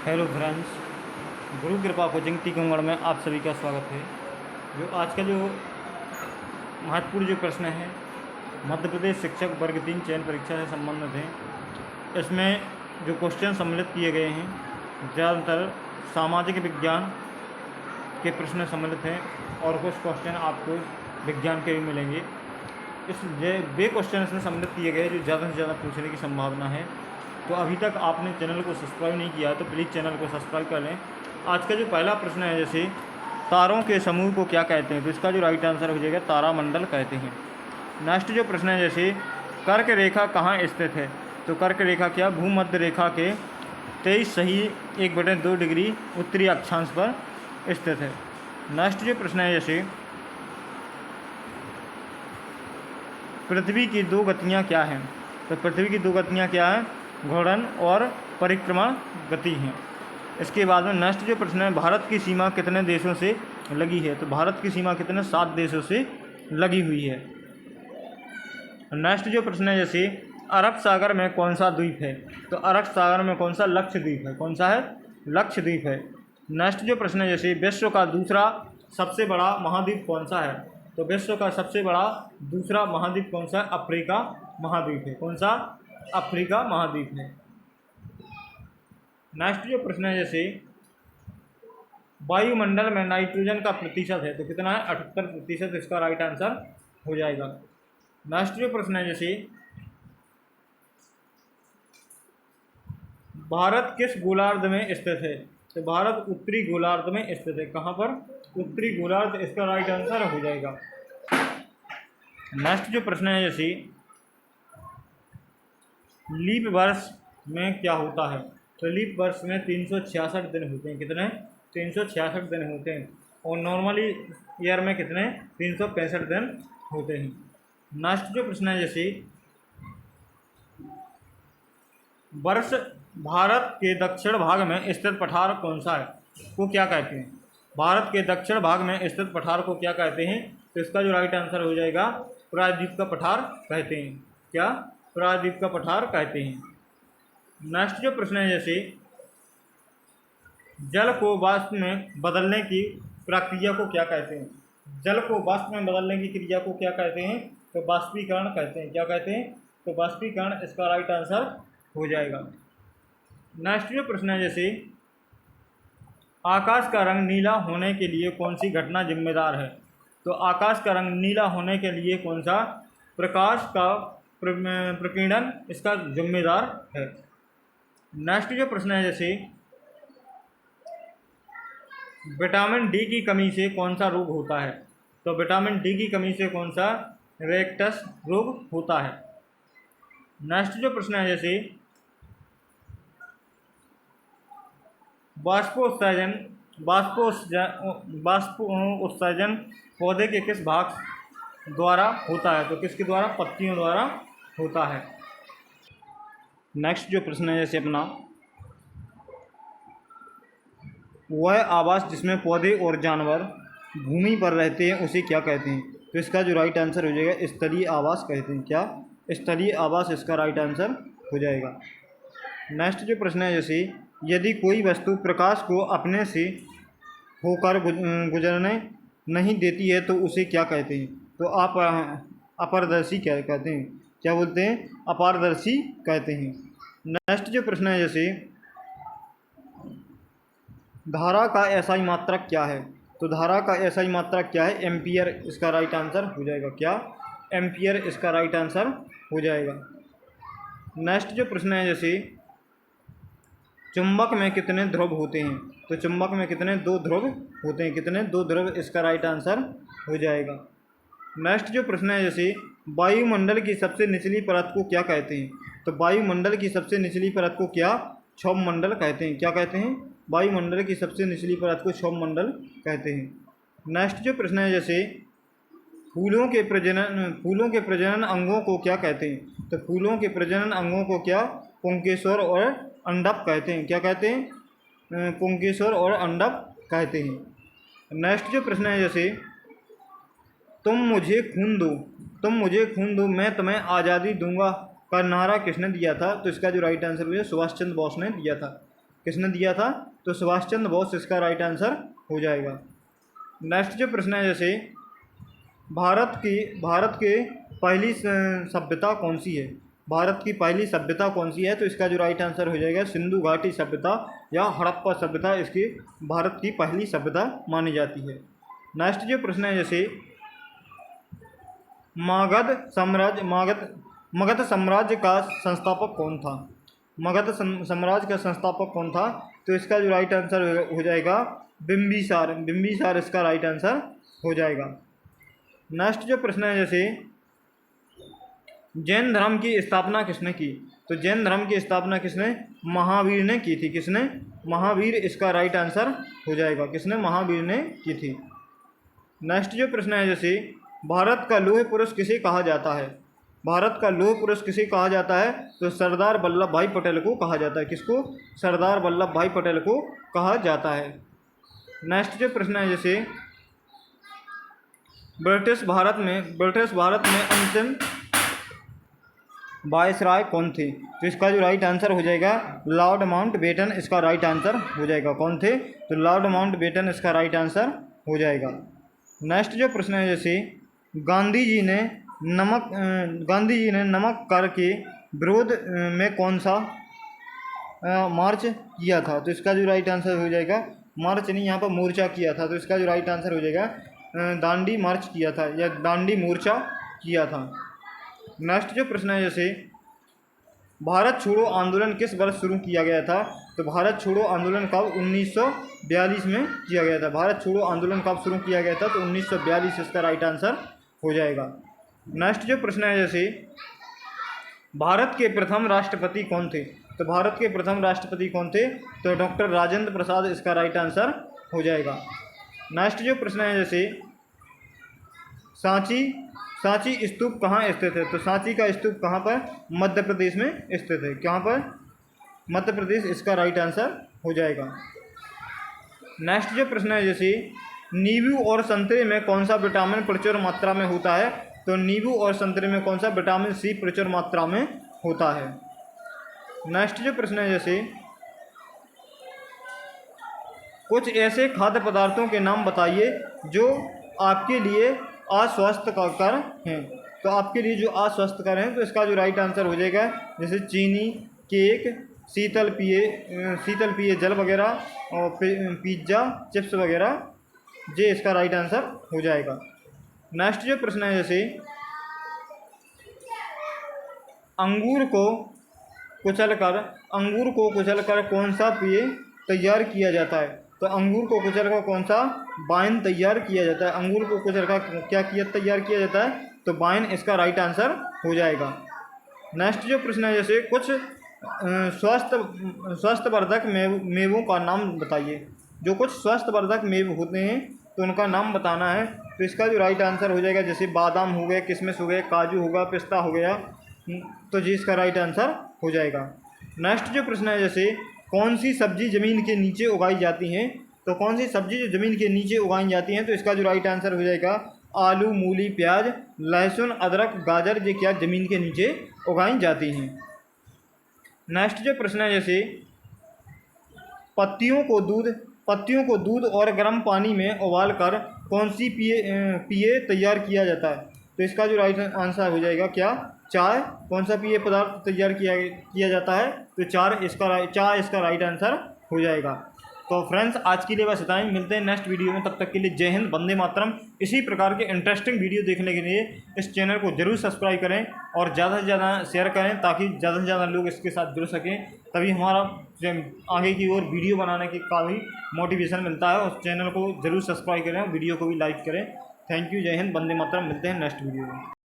Hello friends, गुरु कृपा coaching Tikamgarh में आप सभी का स्वागत है। जो आज का जो महत्वपूर्ण जो प्रश्न है मध्य प्रदेश शिक्षक वर्ग 3 चयन परीक्षा से संबंधित है। इसमें जो क्वेश्चन सम्मिलित किए गए हैं ज़्यादातर सामाजिक विज्ञान के प्रश्न सम्मिलित हैं और कुछ क्वेश्चन आपको विज्ञान के भी मिलेंगे। वे क्वेश्चन इसमें सम्मिलित किए गए जो ज़्यादा से ज़्यादा पूछने की संभावना है। तो अभी तक आपने चैनल को सब्सक्राइब नहीं किया तो प्लीज़ चैनल को सब्सक्राइब कर लें। आज का जो पहला प्रश्न है, जैसे तारों के समूह को क्या कहते हैं, तो इसका जो राइट आंसर हो जाएगा तारामंडल कहते हैं। नेक्स्ट जो प्रश्न है, जैसे कर्क रेखा कहाँ स्थित है, तो कर्क रेखा क्या भूमध्य रेखा के 23 सही 1/2 डिग्री उत्तरी अक्षांश पर स्थित है। नेक्स्ट जो प्रश्न है, जैसे पृथ्वी की दो गतियाँ क्या हैं, तो पृथ्वी की दो गतियाँ क्या हैं, घूर्णन और परिक्रमण गति हैं। इसके बाद में नेक्स्ट जो प्रश्न है, भारत की सीमा कितने देशों से लगी है, तो भारत की सीमा कितने 7 देशों से लगी हुई है। नेक्स्ट जो प्रश्न है, जैसे अरब सागर में कौन सा द्वीप है, तो अरब सागर में कौन सा लक्षद्वीप है, कौन सा है लक्षद्वीप है। नेक्स्ट जो प्रश्न है, जैसे विश्व का दूसरा सबसे बड़ा महाद्वीप कौन सा है, तो विश्व का सबसे बड़ा दूसरा महाद्वीप कौन सा है, अफ्रीका महाद्वीप है, कौन सा अफ्रीका महाद्वीप है। नेक्स्ट जो प्रश्न है, जैसे वायुमंडल में नाइट्रोजन का प्रतिशत है, तो कितना है 78%, इसका राइट आंसर हो जाएगा। नेक्स्ट जो प्रश्न है, जैसे भारत किस गोलार्ध में स्थित है, तो भारत उत्तरी गोलार्ध में स्थित है, कहाँ पर उत्तरी गोलार्ध, इसका राइट आंसर हो जाएगा। नेक्स्ट जो प्रश्न है, जैसे लीप वर्ष में क्या होता है, तो लीप वर्ष में 366 दिन होते हैं, कितने 366 दिन होते हैं, और नॉर्मली ईयर में कितने 365 दिन होते हैं। नेक्स्ट जो प्रश्न है, जैसे वर्ष भारत के दक्षिण भाग में स्थित पठार कौन सा है, को क्या कहते हैं, भारत के दक्षिण भाग में स्थित पठार को क्या कहते हैं, तो इसका जो राइट आंसर हो जाएगा प्रायद्वीप का पठार कहते हैं, क्या प्रायद्वीप का पठार कहते हैं। नेक्स्ट जो प्रश्न है, जैसे जल को वाष्प में बदलने की प्रक्रिया को क्या कहते हैं, जल को वाष्प में बदलने की क्रिया को क्या कहते हैं, तो वाष्पीकरण कहते हैं, क्या कहते हैं, तो वाष्पीकरण, इसका राइट आंसर हो जाएगा। नेक्स्ट जो प्रश्न है, जैसे आकाश का रंग नीला होने के लिए कौन सी घटना जिम्मेदार है, तो आकाश का रंग नीला होने के लिए कौन सा प्रकाश का प्रकीर्णन इसका जिम्मेदार है। नेक्स्ट जो प्रश्न है, जैसे विटामिन डी की कमी से कौन सा रोग होता है, तो विटामिन डी की कमी से कौन सा रेक्टस रोग होता है। नेक्स्ट जो प्रश्न है, जैसे बाष्पोत्सर्जन पौधे के किस भाग द्वारा होता है, तो किसके द्वारा, पत्तियों द्वारा होता है। नेक्स्ट जो प्रश्न है, जैसे अपना वह आवास जिसमें पौधे और जानवर भूमि पर रहते हैं उसे क्या कहते हैं, तो इसका जो राइट आंसर हो जाएगा स्थलीय आवास कहते हैं, क्या स्थलीय आवास, इसका राइट आंसर हो जाएगा। नेक्स्ट जो प्रश्न है, जैसे यदि कोई वस्तु प्रकाश को अपने से होकर गुजरने नहीं देती है तो उसे क्या कहते हैं, तो आप अपारदर्शी क्या कहते हैं, क्या बोलते हैं, अपारदर्शी कहते हैं। नेक्स्ट जो प्रश्न है, जैसे धारा का एसआई मात्रक क्या है, तो धारा का एसआई मात्रक क्या है, एम्पियर, इसका राइट आंसर हो जाएगा, क्या एम्पियर, इसका राइट आंसर हो जाएगा। नेक्स्ट जो प्रश्न है, जैसे चुंबक में कितने ध्रुव होते हैं, तो चुंबक में कितने 2 ध्रुव होते हैं, कितने 2 ध्रुव, इसका राइट आंसर हो जाएगा। नेक्स्ट जो प्रश्न है, जैसे वायुमंडल की सबसे निचली परत को क्या कहते हैं, तो वायुमंडल की सबसे निचली परत को क्या क्षोभ मंडल कहते हैं, क्या कहते हैं, वायुमंडल की सबसे निचली परत को क्षोभ मंडल कहते हैं। नेक्स्ट जो प्रश्न है, जैसे फूलों के प्रजनन अंगों को क्या कहते हैं, तो फूलों के प्रजनन अंगों को क्या पुंकेसर और अंडप कहते हैं, क्या कहते हैं, पुंकेसर और अंडप कहते हैं। नेक्स्ट जो प्रश्न है, जैसे तुम मुझे खून दो मैं तुम्हें आज़ादी दूंगा का नारा किसने दिया था, तो इसका जो राइट आंसर है सुभाष चंद्र बोस ने दिया था। किसने दिया था? तो सुभाष चंद्र बोस इसका राइट आंसर हो जाएगा। नेक्स्ट जो प्रश्न है, जैसे भारत के पहली सभ्यता कौन सी है? भारत की पहली सभ्यता कौन सी है? तो इसका जो राइट आंसर हो जाएगा सिंधु घाटी सभ्यता या हड़प्पा सभ्यता इसकी भारत की पहली सभ्यता मानी जाती है। नेक्स्ट जो प्रश्न है, जैसे मगध साम्राज्य का संस्थापक कौन था? मगध साम्राज्य का संस्थापक कौन था? तो इसका जो राइट आंसर हो जाएगा बिंबिसार इसका राइट आंसर हो जाएगा। नेक्स्ट जो प्रश्न है, जैसे जैन धर्म की स्थापना किसने की? तो जैन धर्म की स्थापना किसने? महावीर ने की थी। किसने? महावीर इसका राइट आंसर हो जाएगा। किसने? महावीर ने की थी। नेक्स्ट जो प्रश्न है, जैसे भारत का लौह पुरुष किसे कहा जाता है? भारत का लौह पुरुष किसे कहा जाता है? तो सरदार वल्लभ भाई पटेल को कहा जाता है। किसको? सरदार वल्लभ भाई पटेल को कहा जाता है। नेक्स्ट जो प्रश्न है, जैसे ब्रिटिश भारत में अंतिम वायसराय कौन थे? तो इसका जो राइट आंसर हो जाएगा लॉर्ड माउंटबेटन इसका राइट आंसर हो जाएगा। कौन थे? तो लॉर्ड माउंटबेटन इसका राइट आंसर हो जाएगा। नेक्स्ट जो प्रश्न है, जैसे गांधी जी ने नमक कर के विरोध में कौन सा मार्च किया था? तो इसका जो राइट आंसर हो जाएगा मार्च नहीं, यहाँ पर मोर्चा किया था। तो इसका जो राइट आंसर हो जाएगा दांडी मार्च किया था या दांडी मोर्चा किया था। नेक्स्ट जो प्रश्न है, जैसे भारत छोड़ो आंदोलन किस वर्ष शुरू किया गया था? तो भारत छोड़ो आंदोलन कब? 1942 में किया गया था। भारत छोड़ो आंदोलन कब शुरू किया गया था? तो 1942 इसका राइट आंसर हो जाएगा। नेक्स्ट जो प्रश्न है, जैसे भारत के प्रथम राष्ट्रपति कौन थे? तो भारत के प्रथम राष्ट्रपति कौन थे? तो डॉक्टर राजेंद्र प्रसाद इसका राइट आंसर हो जाएगा। नेक्स्ट जो प्रश्न है, जैसे सांची स्तूप कहाँ स्थित है? तो सांची का स्तूप कहाँ पर? मध्य प्रदेश में स्थित है। कहाँ पर? मध्य प्रदेश इसका राइट आंसर हो जाएगा। नेक्स्ट जो प्रश्न है, जैसे नींबू और संतरे में कौन सा विटामिन प्रचुर मात्रा में होता है? तो नींबू और संतरे में कौन सा? विटामिन सी प्रचुर मात्रा में होता है। नेक्स्ट जो प्रश्न है, जैसे कुछ ऐसे खाद्य पदार्थों के नाम बताइए जो आपके लिए अस्वास्थ्यकर हैं। तो आपके लिए जो अस्वास्थ्यकर हैं, तो इसका जो राइट आंसर हो जाएगा जैसे चीनी, केक, शीतल पिए जल वगैरह और पिज्ज़ा, चिप्स वगैरह, ये इसका राइट आंसर हो जाएगा। नेक्स्ट जो प्रश्न है, जैसे अंगूर को कुचलकर कौन सा पेय तैयार किया जाता है? तो अंगूर को कुचलकर कौन सा वाइन तैयार किया जाता है? अंगूर को कुचलकर क्या तैयार किया जाता है? तो वाइन इसका राइट आंसर हो जाएगा। नेक्स्ट जो प्रश्न है, जैसे कुछ स्वास्थ्यवर्धक मेवों का नाम बताइए। जो कुछ स्वास्थ्यवर्धक मेवे होते हैं तो उनका नाम बताना है। तो इसका जो राइट आंसर हो जाएगा जैसे बादाम हो गए, किशमिश हो गए, काजू होगा, पिस्ता हो गया, तो जी इसका राइट आंसर हो जाएगा। नेक्स्ट जो प्रश्न है, जैसे कौन सी सब्जी ज़मीन के नीचे उगाई जाती हैं? तो कौन सी सब्जी जो ज़मीन के नीचे उगाई जाती हैं? तो इसका जो राइट आंसर हो जाएगा आलू, मूली, प्याज, लहसुन, अदरक, गाजर, ये क्या ज़मीन के नीचे उगाई जाती हैं। नेक्स्ट जो प्रश्न है, जैसे पत्तियों को दूध और गर्म पानी में उबालकर कौन सी पेय तैयार किया जाता है? तो इसका जो राइट आंसर हो जाएगा क्या? चाय। कौन सा पेय पदार्थ तैयार किया जाता है? तो चाय इसका राइट आंसर हो जाएगा। तो फ्रेंड्स, आज के लिए बस इतना ही। मिलते हैं नेक्स्ट वीडियो में, तब तक के लिए जय हिंद, वंदे मातरम। इसी प्रकार के इंटरेस्टिंग वीडियो देखने के लिए इस चैनल को जरूर सब्सक्राइब करें और ज़्यादा से ज़्यादा शेयर करें ताकि ज़्यादा से ज़्यादा लोग इसके साथ जुड़ सकें। तभी हमारा आगे की ओर वीडियो बनाने का भी मोटिवेशन मिलता है। उस चैनल को जरूर सब्सक्राइब करें और वीडियो को भी लाइक करें। थैंक यू, जय हिंद, वंदे मातरम। मिलते हैं नेक्स्ट वीडियो में।